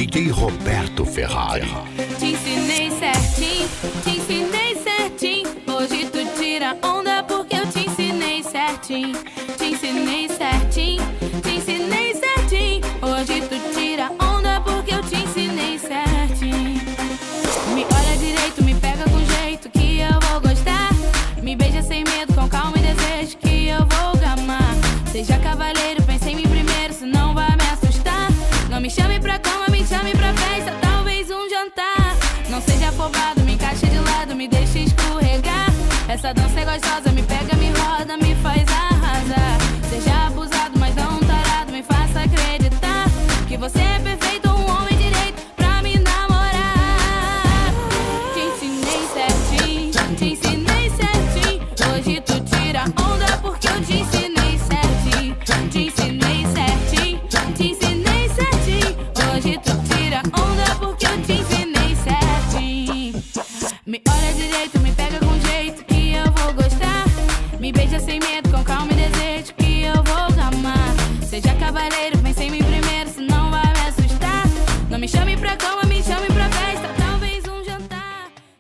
DJ Roberto Ferrari. Te ensinei certinho, te ensinei certinho. Hoje tu tira onda porque eu te ensinei certinho. Te ensinei certinho, te ensinei certinho. Hoje tu tira onda porque eu te ensinei certinho. Me olha direito, me pega com jeito que eu vou gostar. Me beija sem medo, com calma e desejo que eu vou gamar. Seja cavaleiro, pense em mim primeiro, senão vai me assustar. Não me chame pra cama, me chame pra festa, talvez um jantar. Não seja afobado, me encaixe de lado, me deixe escorregar. Essa dança é gostosa, me pega, me roda, me faz arrasar. Seja abusado, mas não um tarado, me faça acreditar que você é perfeito, um homem direito pra me namorar. Te ensinei certinho, te ensinei certinho. Hoje tu tira onda porque eu te ensinei certinho. Te ensinei certinho, te ensinei certinho. Hoje tu tira onda porque eu te ensinei certinho. Me olha direito, me pega com jeito que eu vou gostar. Me beija sem medo, com calma e desejo que eu vou amar. Seja cavaleiro,